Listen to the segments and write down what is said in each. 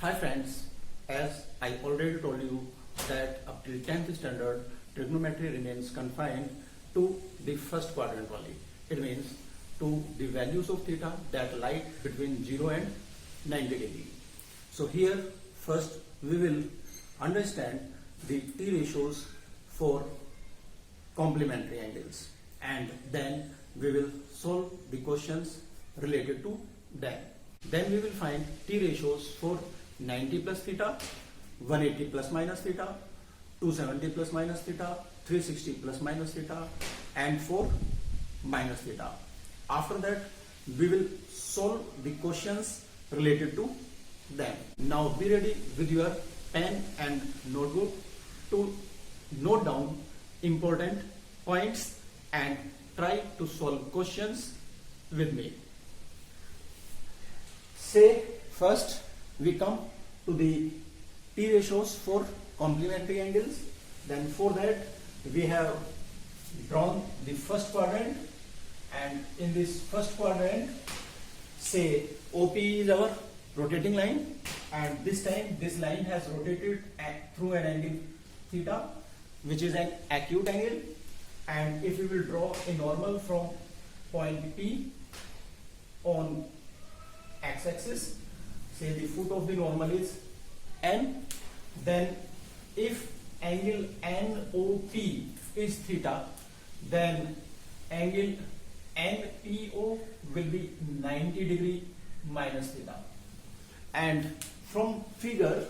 Hi friends, as I already told you that up till 10th standard trigonometry remains confined to the first quadrant only. It means to the values of theta that lie between 0 and 90 degree. So here first we will understand the T ratios for complementary angles and then we will solve the questions related to them. Then we will find T ratios for 90 plus theta, 180 plus minus theta, 270 plus minus theta, 360 plus minus theta and for minus theta. After that we will solve the questions related to them. Now be ready with your pen and notebook to note down important points and try to solve questions with me. Say first we come to the T ratios for complementary angles. Then for that we have drawn the first quadrant, and in this first quadrant say OP is our rotating line, and this time this line has rotated through an angle theta, which is an acute angle. And if we will draw a normal from point P on x-axis, say the foot of the normal is N, then if angle NOP is theta, then angle NPO will be 90 degree minus theta. And from figure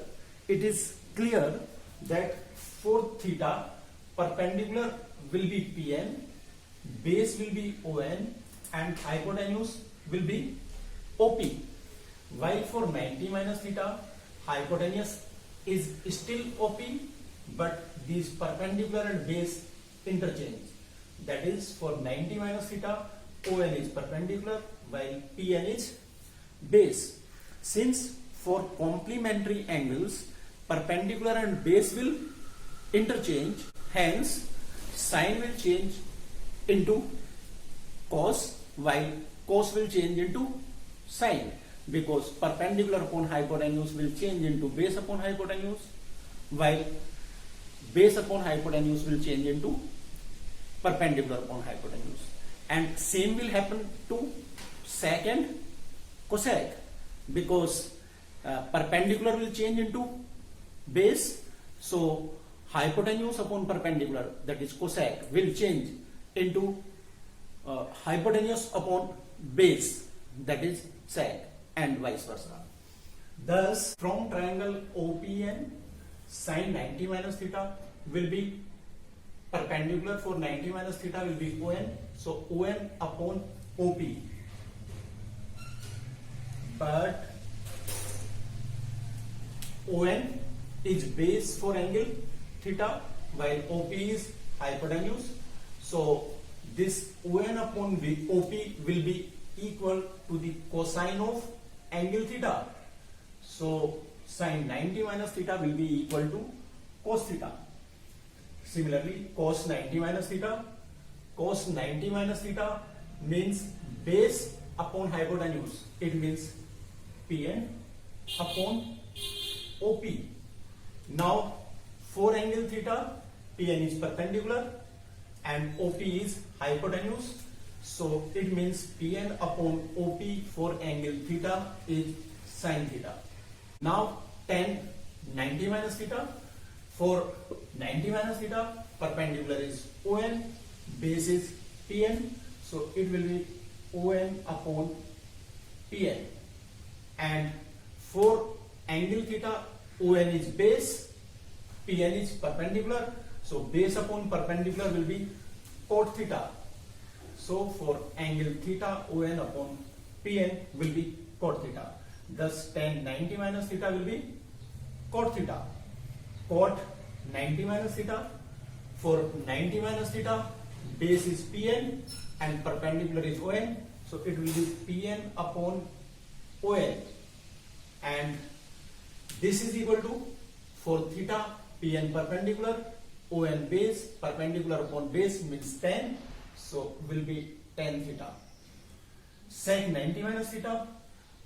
it is clear that for theta perpendicular will be PN, base will be ON and hypotenuse will be OP. While for 90 minus theta hypotenuse is still OP, but these perpendicular and base interchange. That is, for 90 minus theta ON is perpendicular while PN is base. Since for complementary angles perpendicular and base will interchange, hence sine will change into cos while cos will change into sine, because perpendicular upon hypotenuse will change into base upon hypotenuse while base upon hypotenuse will change into perpendicular upon hypotenuse. And same will happen to sec and cosec, because perpendicular will change into base, so hypotenuse upon perpendicular, that is cosec, will change into hypotenuse upon base, that is sec, and vice versa. Thus from triangle OPN sine 90 minus theta will be perpendicular for 90 minus theta will be ON, so ON upon OP. But ON is base for angle theta while OP is hypotenuse, so this ON upon OP will be equal to the cosine of angle theta. So sine 90 minus theta will be equal to cos theta. Similarly, cos 90 minus theta means base upon hypotenuse. It means PN upon OP. Now for angle theta, PN is perpendicular and OP is hypotenuse. So it means PN upon OP for angle theta is sin theta. Now tan 90 minus theta, for 90 minus theta perpendicular is ON, base is PN, so it will be ON upon PN. And for angle theta ON is base, PN is perpendicular, so base upon perpendicular will be cot theta. So for angle theta ON upon PN will be cot theta. Thus tan 90 minus theta will be cot theta. Cot 90 minus theta, for 90 minus theta base is PN and perpendicular is ON, so it will be PN upon ON, and this is equal to, for theta PN perpendicular, ON base, perpendicular upon base means tan, so will be tan theta. Sec 90 minus theta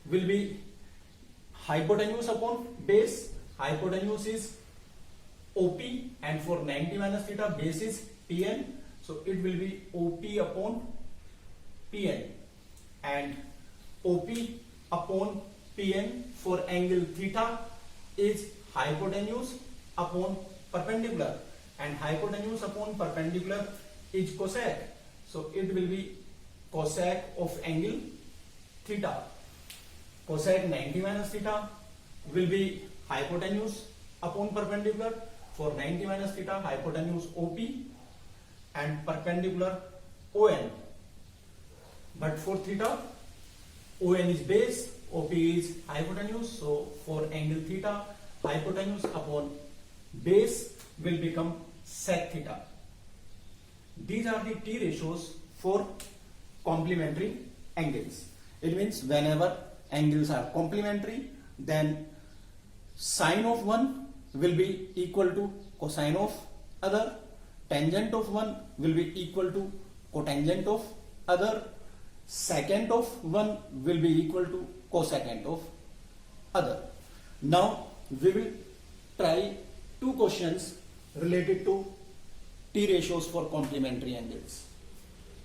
will be hypotenuse upon base. Hypotenuse is OP, and for 90 minus theta base is PN, so it will be OP upon PN, and OP upon PN for angle theta is hypotenuse upon perpendicular, and hypotenuse upon perpendicular is cosec, so it will be cosec of angle theta. Cosec 90 minus theta will be hypotenuse upon perpendicular. For 90 minus theta, hypotenuse OP and perpendicular ON. But for theta, ON is base, OP is hypotenuse. So for angle theta, hypotenuse upon base will become sec theta. These are the T ratios for complementary angles. It means whenever angles are complementary, then sine of one will be equal to cosine of other, tangent of one will be equal to cotangent of other, secant of one will be equal to cosecant of other. Now we will try two questions related to T ratios for complementary angles.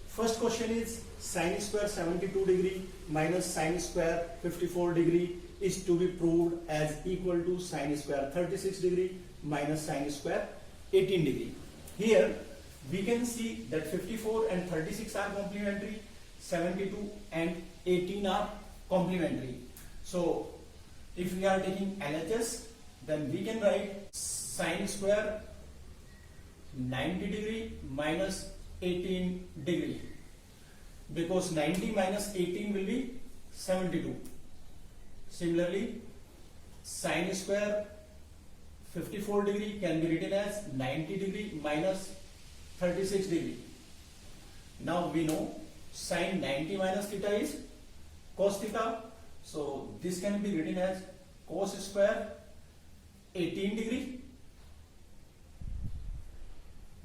First question is sine square 72 degree minus sine square 54 degree is to be proved as equal to sine square 36 degree minus sine square 18 degree. Here we can see that 54 and 36 are complementary, 72 and 18 are complementary. So if we are taking LHS, then we can write sine square 90 degree minus 18 degree, because 90 minus 18 will be 72. Similarly, sine square 54 degree can be written as 90 degree minus 36 degree. Now we know sine 90 minus theta is cos theta, so this can be written as cos square 18 degree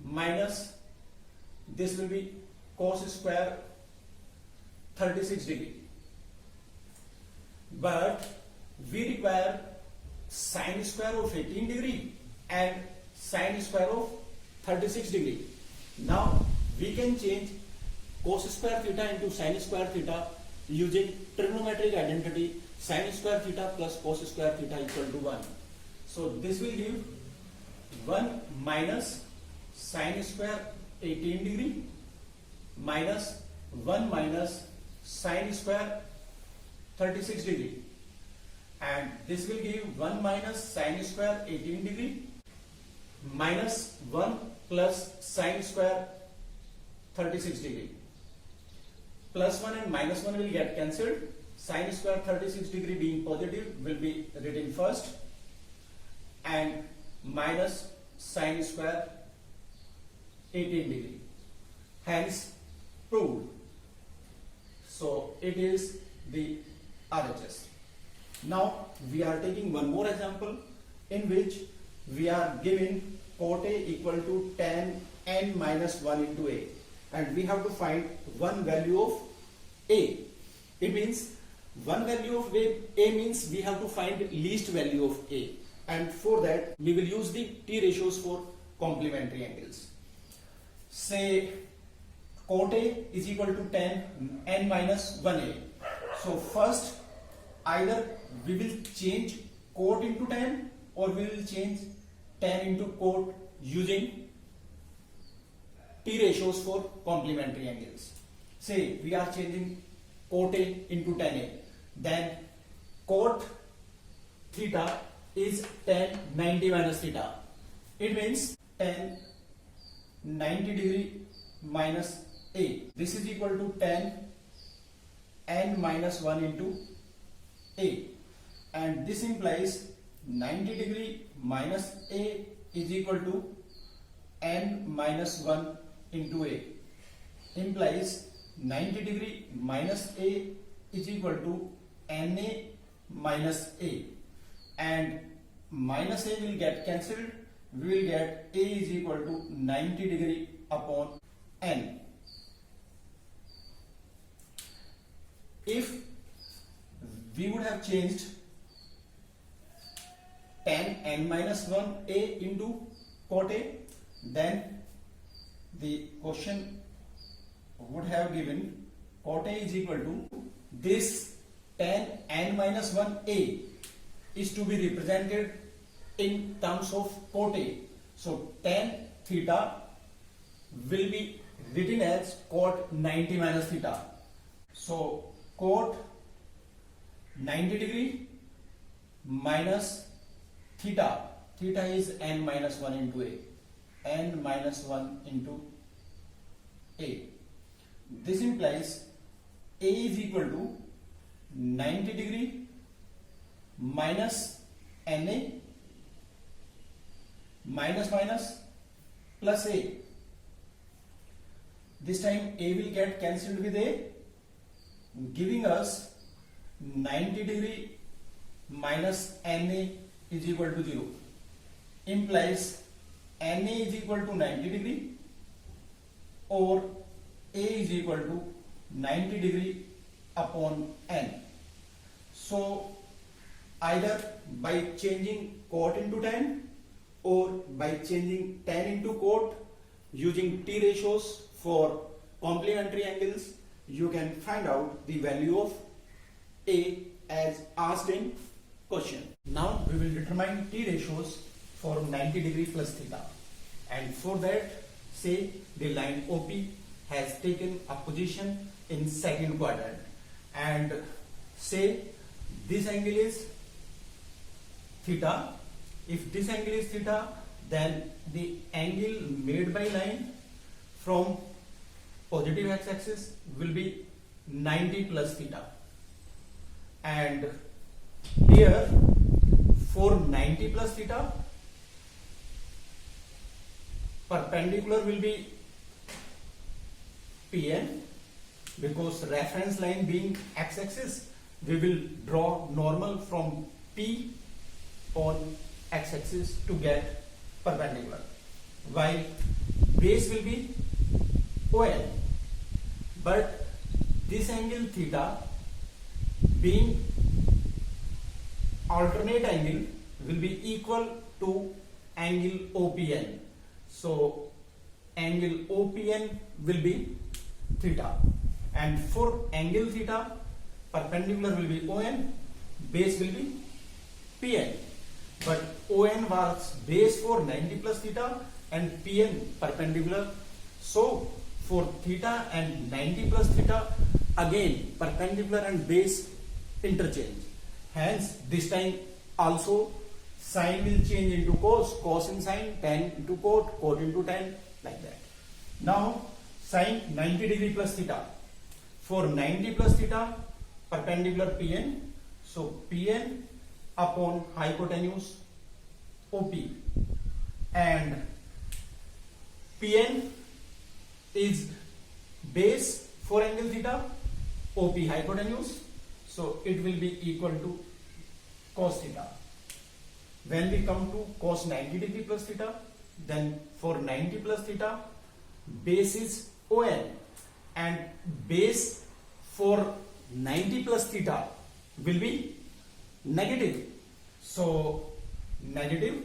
minus this will be cos square 36 degree. But we require sine square of 18 degree and sine square of 36 degree. Now we can change cos square theta into sine square theta using trigonometric identity sine square theta plus cos square theta equal to 1. So this will give 1 minus sine square 18 degree minus 1 minus sine square 36 degree, and this will give 1 minus sine square 18 degree minus 1 plus sine square 36 degree. Plus 1 and minus 1 will get cancelled. Sine square 36 degree being positive will be written first, and minus sine square 18 degree. Hence proved. So it is the RHS. Now we are taking one more example in which we are given cot A equal to tan n minus 1 into A, and we have to find one value of A. It means one value of A means we have to find least value of A, and for that we will use the T ratios for complementary angles. Say cot A is equal to tan n minus 1A. So first either we will change cot into tan, or we will change tan into cot using T ratios for complementary angles. Say we are changing cot A into tan A, then cot theta is tan 90 minus theta. It means tan 90 degree minus A. This is equal to tan n minus 1 into A, and this implies 90 degree minus A is equal to n minus 1 into A, implies 90 degree minus A is equal to NA minus A, and minus A will get cancelled. We will get A is equal to 90 degree upon N. If we would have changed n minus 1 a into cot a, then the question would have given cot a is equal to this tan n minus 1 a is to be represented in terms of cot a. So tan theta will be written as cot 90 minus theta. So cot 90 degree minus theta. Theta is n minus 1 into a. N minus 1 into a. This implies a is equal to 90 degree minus na minus minus plus a. This time a will get cancelled with a, giving us 90 degree minus na is equal to 0. Implies na is equal to 90 degree or a is equal to 90 degree upon n. So either by changing cot into tan or by changing tan into cot, using T ratios for complementary angles, you can find out the value of a as asked in question. Now we will determine T ratios for 90 degree plus theta, and for that, say the line OP has taken a position in second quadrant, and say this angle is theta. If this angle is theta, then the angle made by line from positive x-axis will be 90 plus theta, and here for 90 plus theta, perpendicular will be Pn, because reference line being x-axis, we will draw normal from P on x-axis to get perpendicular, while base will be ON. But this angle theta being alternate angle will be equal to angle OPN. So angle OPN will be theta, and for angle theta, perpendicular will be ON, base will be PN. But ON was base for 90 plus theta and PN perpendicular. So for theta and 90 plus theta, again perpendicular and base interchange. Hence this time also sine will change into cos, cos in sine, tan into cot, cot into tan, like that. Now sine 90 degree plus theta. For 90 plus theta, perpendicular PN. So PN upon hypotenuse OP, and PN is base for angle theta, OP hypotenuse, so it will be equal to cos theta. When we come to cos 90 degree plus theta, then for 90 plus theta, base is ON, and base for 90 plus theta will be negative. So negative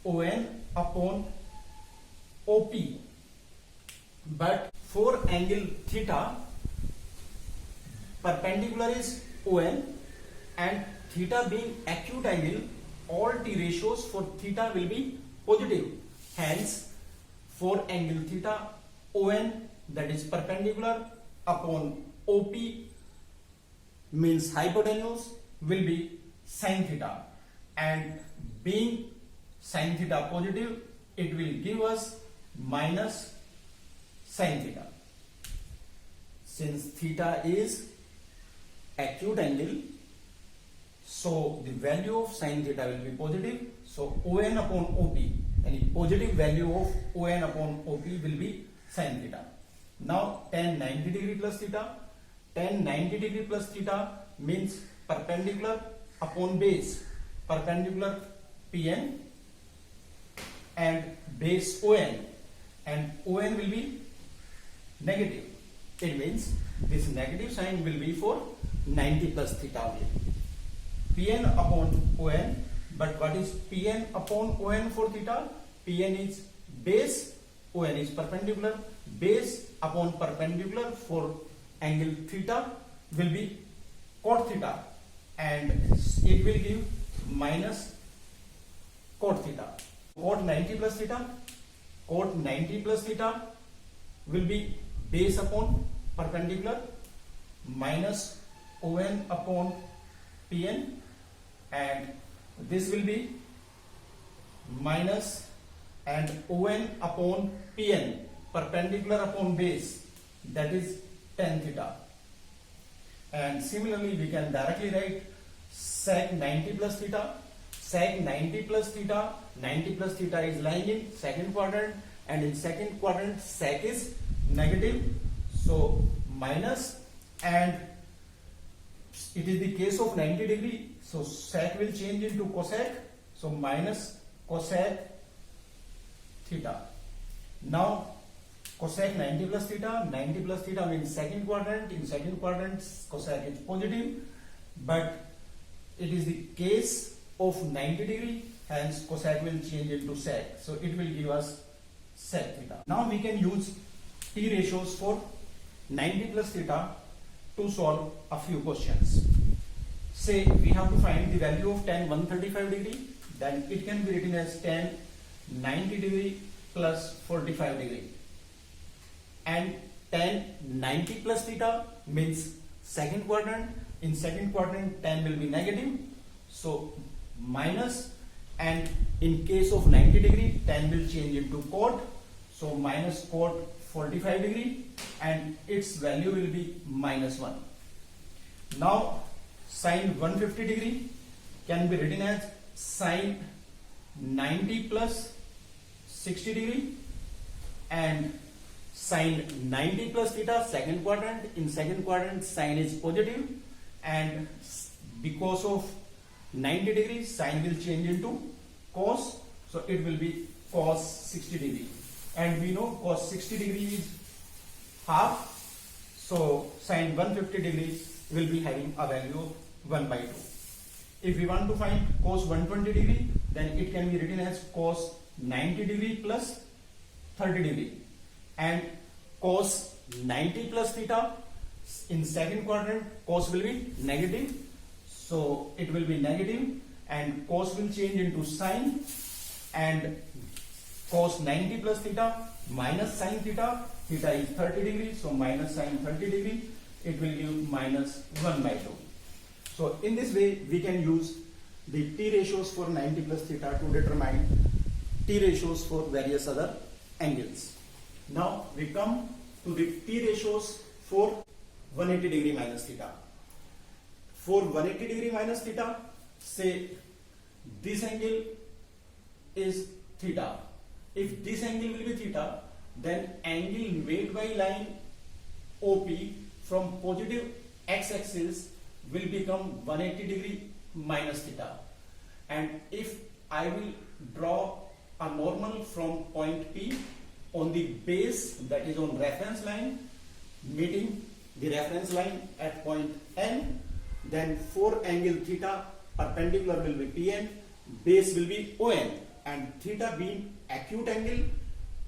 ON upon OP. But for angle theta, perpendicular is ON, and theta being acute angle, all T ratios for theta will be positive. Hence for angle theta, ON, that is perpendicular, upon OP means hypotenuse, will be sin theta, and being sin theta positive, it will give us minus sin theta. Since theta is acute angle, so the value of sin theta will be positive. So ON upon OP, any positive value of ON upon OP will be sin theta. Now tan 90 degree plus theta, tan 90 degree plus theta means perpendicular upon base, perpendicular PN and base ON, and ON will be negative. It means this negative sign will be for 90 plus theta only. PN upon ON, But what is Pn upon On for theta? Pn is base, On is perpendicular. Base upon perpendicular for angle theta will be cot theta, and it will give minus cot theta. Cot 90 plus theta, cot 90 plus theta will be base upon perpendicular minus On upon Pn, and this will be minus and On upon Pn, perpendicular upon base, that is tan theta. And similarly we can directly write sec 90 plus theta. Sec 90 plus theta, 90 plus theta is lying in second quadrant, and in second quadrant sec is negative, so minus, and it is the case of 90 degree, so sec will change into cosec, so minus cosec theta. Now cosec 90 plus theta means second quadrant. In second quadrant cosec is positive, but it is the case of 90 degree, hence cosec will change into sec, so it will give us sec theta. Now we can use T ratios for 90 plus theta to solve a few questions. Say we have to find the value of tan 135 degree, then it can be written as tan 90 degree plus 45 degree. And tan 90 plus theta means second quadrant. In second quadrant tan will be negative, so minus, and in case of 90 degree tan will change into cot, so minus cot 45 degree, and its value will be minus 1. Now sin 150 degree can be written as sin 90 plus 60 degree, and sin 90 plus theta second quadrant. In second quadrant sin is positive, and because of 90 degrees sin will change into cos, so it will be cos 60 degree, and we know cos 60 degree is half, so sin 150 degrees will be having a value of 1 by 2. If we want to find cos 120 degree, then it can be written as cos 90 degree plus 30 degree, and cos 90 plus theta in second quadrant cos will be negative, so it will be negative, and cos will change into sin, and cos 90 plus theta minus sin theta, theta is 30 degree, so minus sin 30 degree, it will give minus 1 by 2. So in this way we can use the T ratios for 90 plus theta to determine T ratios for various other angles. Now we come to the T ratios for 180 degree minus theta. For 180 degree minus theta, say this angle is theta. If this angle will be theta, then angle made by line OP from positive x-axis will become 180 degree minus theta. And if I will draw a normal from point P on the base, that is on reference line, meeting the reference line at point N, then for angle theta perpendicular will be Pn, base will be On, and theta being acute angle,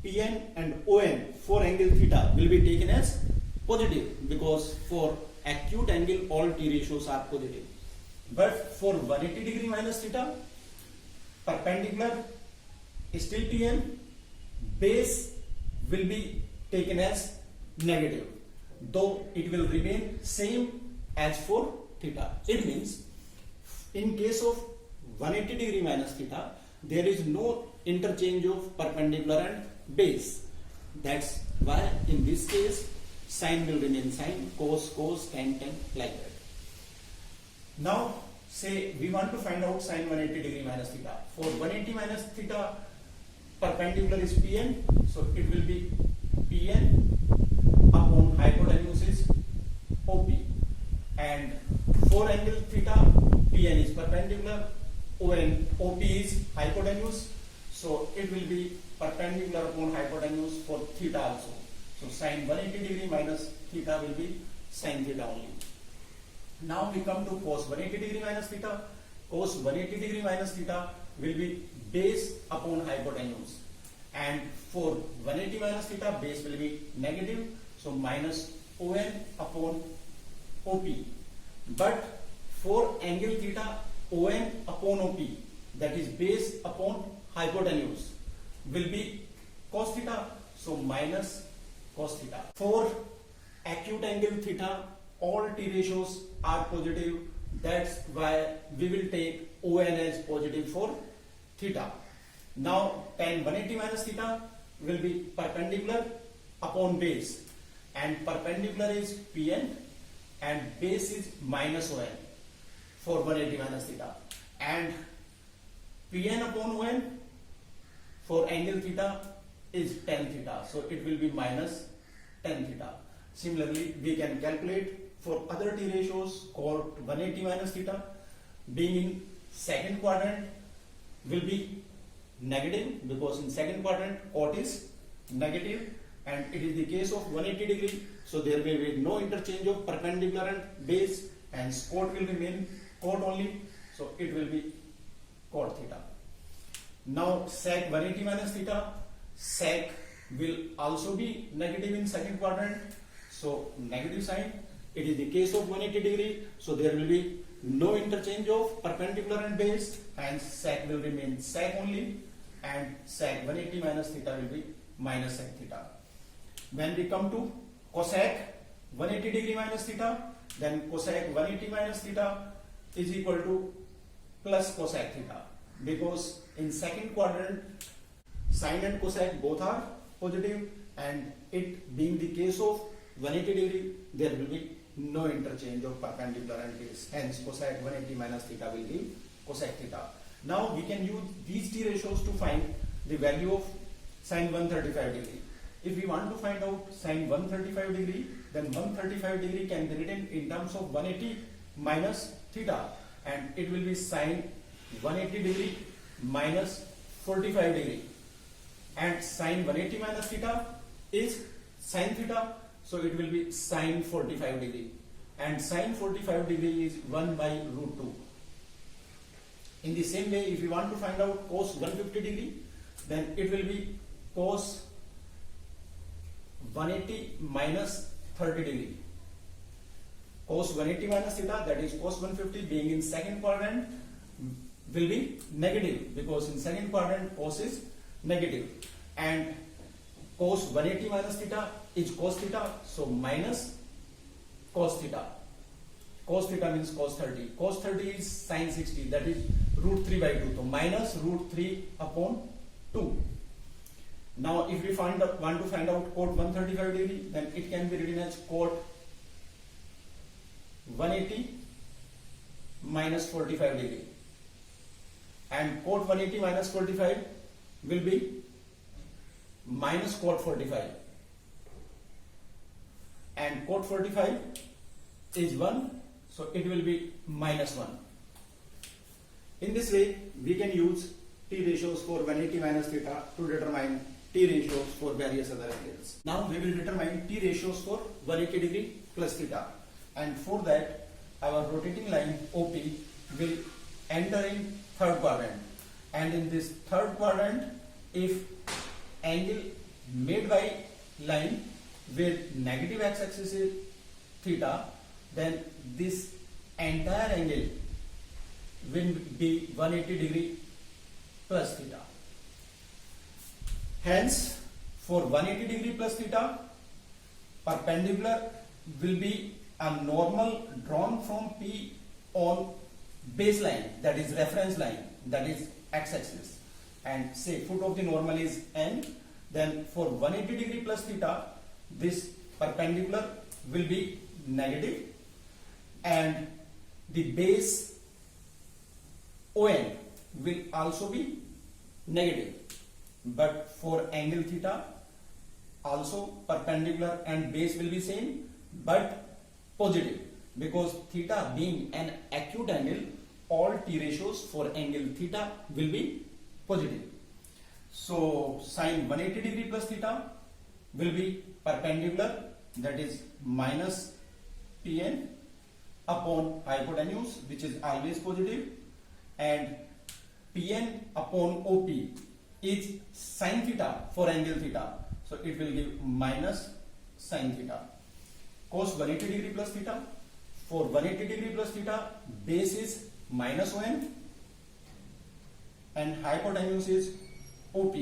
Pn and On for angle theta will be taken as positive, because for acute angle all T ratios are positive. But for 180 degree minus theta, perpendicular still Pn, base will be taken as negative, though it will remain same as for theta. It means in case of 180 degree minus theta, there is no interchange of perpendicular and base. That's why in this case sin will remain sin, cos cos, tan tan, like that. Now say we want to find out sin 180 degree minus theta. For 180 minus theta, perpendicular is Pn, so it will be Pn upon hypotenuse is OP, and for angle theta Pn is perpendicular, OP is hypotenuse, so it will be perpendicular upon hypotenuse for theta also. So sin 180 degree minus theta will be sin theta only. Now we come to cos 180 degree minus theta. cos 180 degree minus theta will be base upon hypotenuse, and for 180 minus theta base will be negative, so minus on upon op. But for angle theta, on upon op, that is base upon hypotenuse, will be cos theta, so minus cos theta. For acute angle theta, all T ratios are positive. That's why we will take on as positive for theta. Now tan 180 minus theta will be perpendicular upon base, and perpendicular is Pn and base is minus on for 180 minus theta, and Pn upon on for angle theta is tan theta, so it will be minus tan theta. Similarly, we can calculate for other T ratios cot 180 minus theta, being in second quadrant, will be negative, because in second quadrant cot is negative, and it is the case of 180 degree, so there will be no interchange of perpendicular and base, and cot will remain cot only, so it will be cot theta. Now sec 180 minus theta, sec will also be negative in second quadrant, so negative sign. It is the case of 180 degree, so there will be no interchange of perpendicular and base, and sec will remain sec only, and sec 180 minus theta will be minus sec theta. When we come to cosec 180 degree minus theta, then cosec 180 minus theta is equal to plus cosec theta, because in second quadrant sine and cosec both are positive, and it being the case of 180 degree, there will be no interchange of perpendicular and base, hence cosec 180 minus theta will be cosec theta. Now we can use these T ratios to find the value of sine 135 degree. If we want to find out sine 135 degree, then 135 degree can be written in terms of 180 minus theta, and it will be sine 180 degree minus 45 degree, and sine 180 minus theta is sine theta, so it will be sine 45 degree, and sine 45 degree is 1 by root 2. In the same way, if you want to find out cos 150 degree, then it will be cos 180 minus 30 degree. Cos 180 minus theta, that is cos 150, being in second quadrant, will be negative, because in second quadrant cos is negative, and cos 180 minus theta is cos theta, so minus cos theta. Cos theta means cos 30. Cos 30 is sin 60, that is root 3 by 2, so minus root 3 upon 2. Now if we want to find out cot 135 degree, then it can be written as cot 180 minus 45 degree, and cot 180 minus 45 will be minus cot 45, and cot 45 is 1, so it will be minus 1. In this way, we can use T ratios for 180 minus theta to determine T ratios for various other angles. Now we will determine T ratios for 180 degree plus theta, and for that our rotating line OP will enter in third quadrant, and in this third quadrant, if angle made by line with negative x-axis is theta, then this entire angle will be 180 degree plus theta. Hence, for 180 degree plus theta, perpendicular will be a normal drawn from P on baseline, that is reference line, that is x-axis, and say foot of the normal is n. Then for 180 degree plus theta, this perpendicular will be negative, and the base ON will also be negative. But for angle theta, also perpendicular and base will be same, but positive, because theta being an acute angle, all T ratios for angle theta will be positive. So sine 180 degree plus theta will be perpendicular, that is minus Pn upon hypotenuse, which is always positive, and Pn upon OP is sin theta for angle theta. So it will give minus sin theta. Cos 180 degree plus theta. For 180 degree plus theta, base is minus ON and hypotenuse is OP,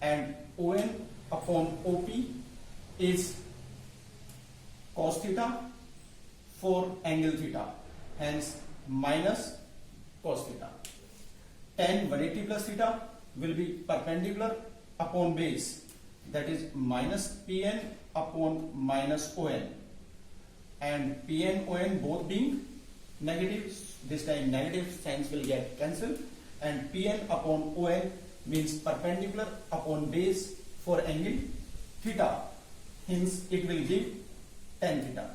and ON upon OP is cos theta for angle theta, hence minus cos theta. Tan 180 plus theta will be perpendicular upon base, that is minus Pn upon minus On, and Pn On both being negative, this time negative signs will get cancelled, and Pn upon On means perpendicular upon base for angle theta, hence it will give tan theta.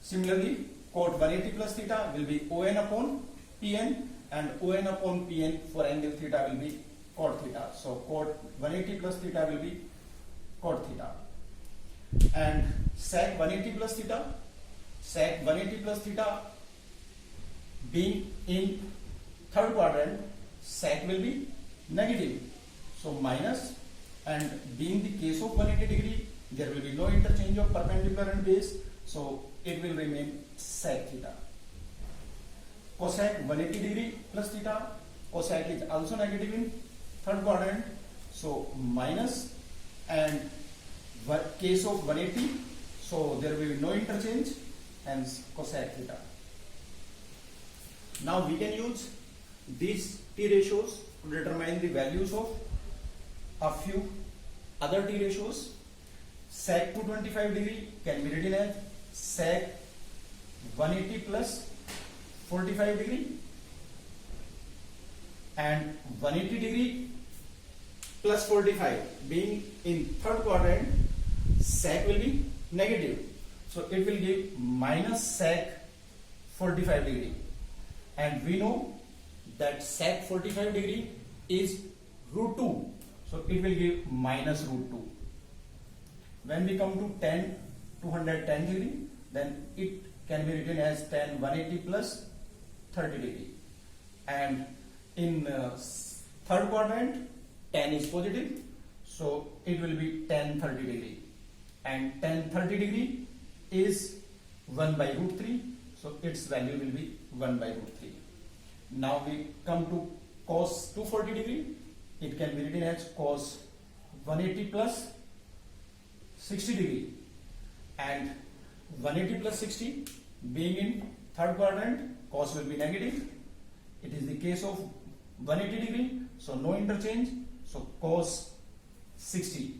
Similarly, cot 180 plus theta will be On upon Pn, and On upon Pn for angle theta will be cot theta. So cot 180 plus theta will be cot theta. And sec 180 plus theta being in third quadrant, sec will be negative, so minus, and being the case of 180 degree, there will be no interchange of perpendicular and base, so it will remain sec theta. Cosec 180 degree plus theta, cosec is also negative in third quadrant, so minus, and case of 180, so there will be no interchange, hence cosec theta. Now we can use these T ratios to determine the values of a few other T ratios. Sec 225 degree can be written as sec 180 plus 45 degree, and 180 degree plus 45 being in third quadrant, sec will be negative, so it will give minus sec 45 degree, and we know that sec 45 degree is root 2, so it will give minus root 2. When we come to tan 210 degree, then it can be written as tan 180 plus 30 degree, and in third quadrant tan is positive, so it will be tan 30 degree, and tan 30 degree is 1 by root 3, so its value will be 1 by root 3. Now we come to cos 240 degree, it can be written as cos 180 plus 60 degree, and 180 plus 60 being in third quadrant, cos will be negative, it is the case of 180 degree, so no interchange, so cos 60,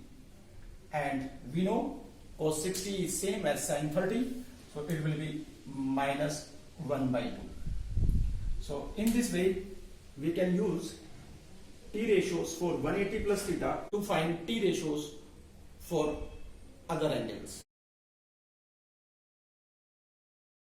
and we know cos 60 is same as sin 30, so it will be minus 1 by 2. So in this way we can use T ratios for 180 plus theta to find T ratios for other angles.